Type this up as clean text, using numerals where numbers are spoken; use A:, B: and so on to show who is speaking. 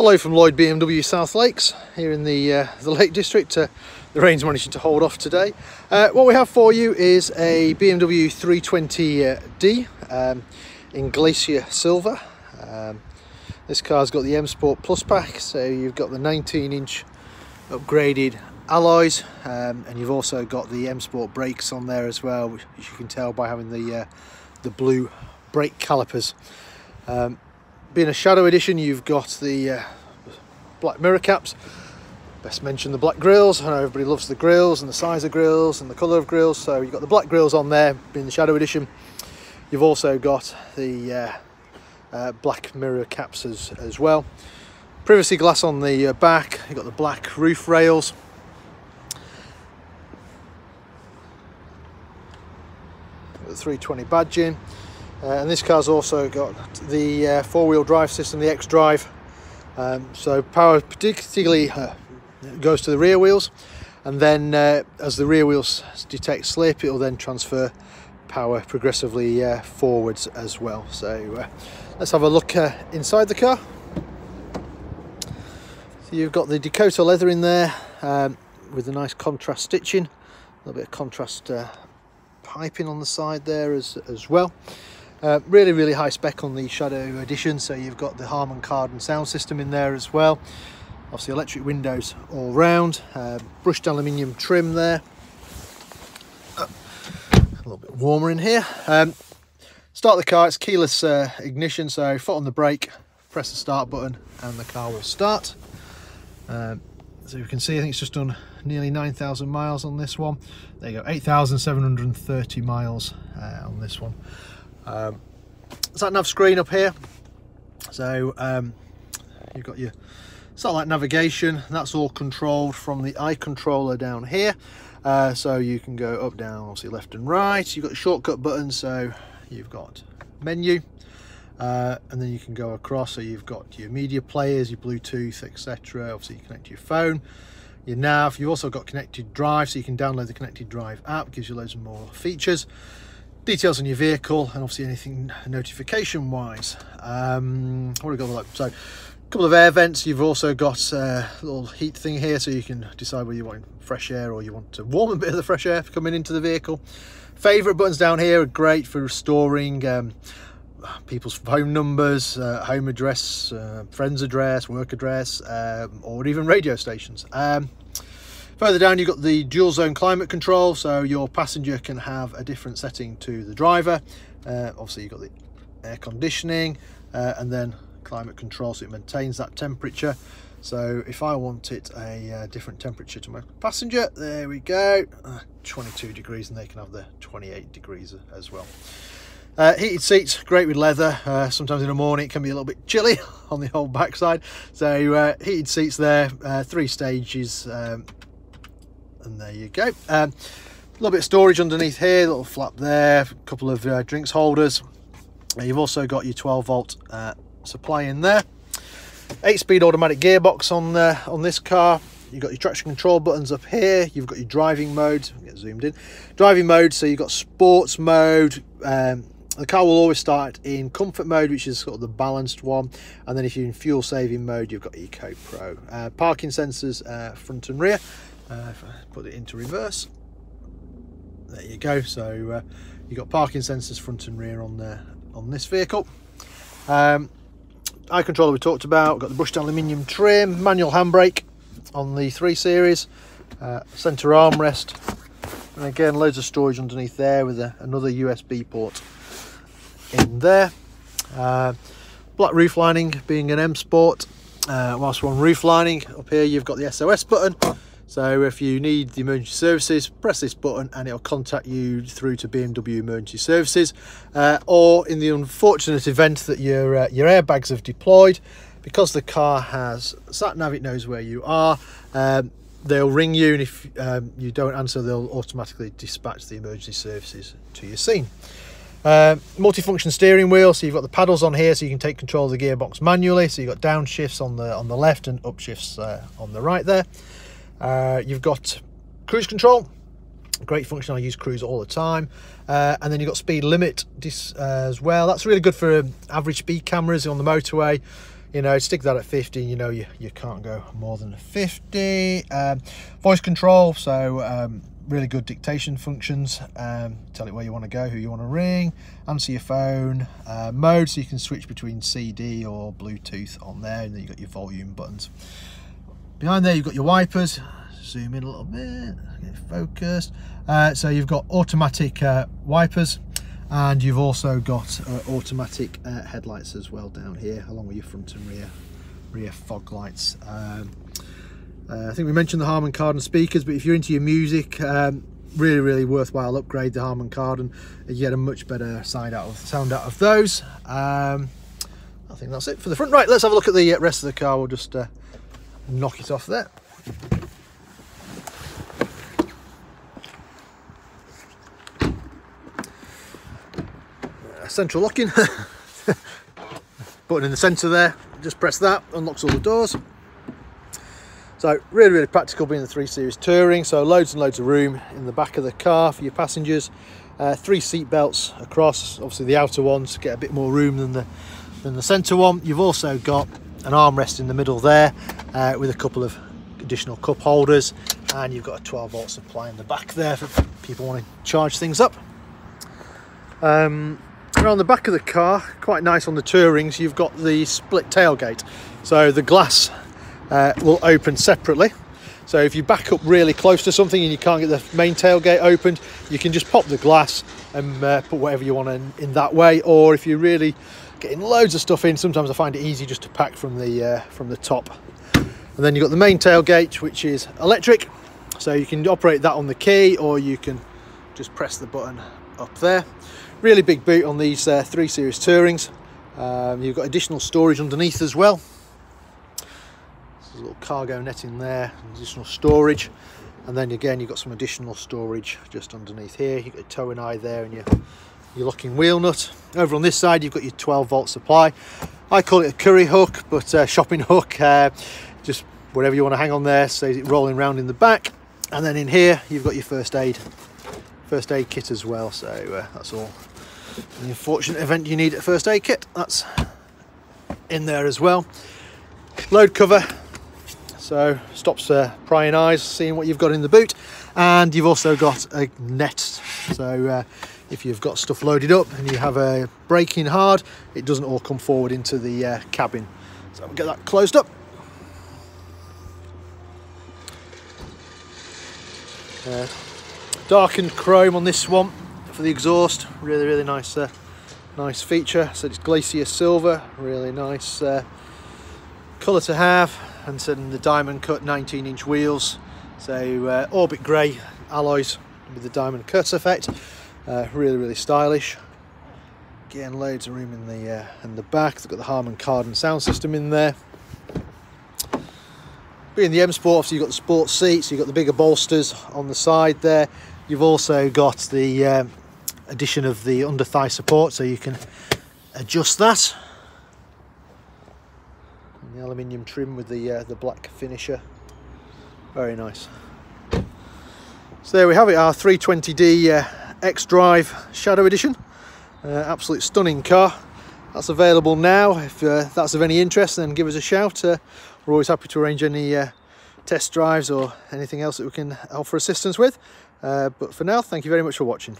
A: Hello from Lloyd BMW South Lakes here in the Lake District. The rain's managing to hold off today. What we have for you is a BMW 320D in Glacier Silver. This car's got the M Sport Plus pack, so you've got the 19-inch upgraded alloys, and you've also got the M Sport brakes on there as well, which you can tell by having the blue brake calipers. Being a shadow edition, you've got the black mirror caps. Best mention the black grills. I know everybody loves the grills and the size of grills and the colour of grills, so you've got the black grills on there being the shadow edition. You've also got the black mirror caps as well. Privacy glass on the back. You've got the black roof rails. The 320 badging. And this car's also got the four-wheel drive system, the xDrive. So power particularly goes to the rear wheels, and then as the rear wheels detect slip, it will then transfer power progressively forwards as well. So let's have a look inside the car. So you've got the Dakota leather in there with the nice contrast stitching, a little bit of contrast piping on the side there as well. Really high spec on the Shadow Edition, so you've got the Harman Kardon sound system in there as well. Obviously electric windows all round, brushed aluminium trim there. A little bit warmer in here. Start the car, it's keyless ignition, so foot on the brake, press the start button and the car will start. So you can see, I think it's just done nearly 9,000 miles on this one. There you go, 8,730 miles on this one. Sat nav screen up here, so you've got your satellite navigation. That's all controlled from the eye controller down here, so you can go up, down, obviously left and right. You've got shortcut buttons, so you've got menu, and then you can go across, so you've got your media players, your Bluetooth, etc. Obviously you connect to your phone, your nav. You've also got connected drive, so you can download the connected drive app, gives you loads of more features. Details on your vehicle, and obviously anything notification wise. What have we got like? So a couple of air vents. You've also got a little heat thing here, so you can decide whether you want fresh air or you want to warm a bit of the fresh air coming into the vehicle. Favorite buttons down here are great for restoring people's phone numbers, home address, friend's address, work address, or even radio stations. Further down, you've got the dual zone climate control, so your passenger can have a different setting to the driver. Obviously you've got the air conditioning, and then climate control, so it maintains that temperature. So if I wanted a different temperature to my passenger, there we go, 22 degrees, and they can have the 28 degrees as well. Heated seats, great with leather. Sometimes in the morning it can be a little bit chilly on the whole backside, so heated seats there, 3 stages, and there you go. A little bit of storage underneath here, little flap there, a couple of drinks holders. You've also got your 12-volt supply in there. 8-speed automatic gearbox on this car. You've got your traction control buttons up here. You've got your driving mode. Get zoomed in. Driving mode. So you've got sports mode. The car will always start in comfort mode, which is sort of the balanced one, and then if you're in fuel saving mode, you've got Eco Pro. Parking sensors front and rear. If I put it into reverse, there you go. So you've got parking sensors front and rear on this vehicle. Eye controller we talked about. We've got the brushed aluminium trim, manual handbrake on the 3 Series, centre armrest, and again loads of storage underneath there with another USB port in there. Black roof lining, being an M Sport. Whilst we're on roof lining, up here you've got the SOS button. So if you need the emergency services, press this button and it'll contact you through to BMW Emergency Services. Or in the unfortunate event that your airbags have deployed, because the car has sat nav, it knows where you are. They'll ring you, and if you don't answer, they'll automatically dispatch the emergency services to your scene. Multifunction steering wheel, so you've got the paddles on here, so you can take control of the gearbox manually. So you've got downshifts on the left and upshifts on the right there. You've got cruise control, great function. I use cruise all the time. And then you've got speed limit as well. That's really good for average speed cameras on the motorway. you know, stick that at 50. You know, you can't go more than 50. Voice control, so really good dictation functions. Tell it where you want to go, who you want to ring, answer your phone. Mode, so you can switch between CD or Bluetooth on there, and then you've got your volume buttons. Behind there you've got your wipers. Zoom in a little bit, get focused. So you've got automatic wipers, and you've also got automatic headlights as well down here, along with your front and rear fog lights. I think we mentioned the Harman Kardon speakers, but if you're into your music, really worthwhile upgrade the Harman Kardon. You get a much better sound out of those. I think that's it for the front. Right, let's have a look at the rest of the car. We'll just knock it off there. Central locking. Button in the centre there, just press that, unlocks all the doors. So really practical being the 3 Series Touring. So loads and loads of room in the back of the car for your passengers. 3 seat belts across. Obviously the outer ones get a bit more room than the centre one. You've also got an armrest in the middle there with a couple of additional cup holders, and you've got a 12-volt supply in the back there for people wanting to charge things up. Around the back of the car, quite nice on the Tourings, you've got the split tailgate. So the glass will open separately. So if you back up really close to something and you can't get the main tailgate opened, you can just pop the glass and put whatever you want in that way. Or if you're really getting loads of stuff in, sometimes I find it easy just to pack from the top. And then you've got the main tailgate, which is electric. So you can operate that on the key, or you can just press the button up there. Really big boot on these 3 Series Tourings. You've got additional storage underneath as well. There's a little cargo netting there, additional storage, and then again you've got some additional storage just underneath here. You've got your tow and eye there, and your locking wheel nut. Over on this side you've got your 12-volt supply. I call it a curry hook, but shopping hook, just whatever you want to hang on there, saves it rolling around in the back. And then in here you've got your first aid kit as well. So that's all. In the unfortunate event you need a first aid kit, that's in there as well. Load cover, so stops prying eyes, seeing what you've got in the boot. And you've also got a net, so if you've got stuff loaded up and you have a braking hard, it doesn't all come forward into the cabin. So we'll get that closed up. Darkened chrome on this one for the exhaust. Really nice nice feature. So it's glacier silver, really nice colour to have. And then the diamond cut 19-inch wheels, so orbit grey alloys with the diamond cut effect. Really stylish. Again, loads of room in the back. They've got the Harman Kardon sound system in there. Being the M Sport, obviously you've got the sport seats, you've got the bigger bolsters on the side there. You've also got the addition of the under thigh support, so you can adjust that. And the aluminium trim with the black finisher, very nice. So there we have it, our 320D xDrive Shadow Edition. Absolute stunning car. That's available now. If that's of any interest, then give us a shout. We're always happy to arrange any test drives or anything else that we can offer assistance with. But for now, thank you very much for watching.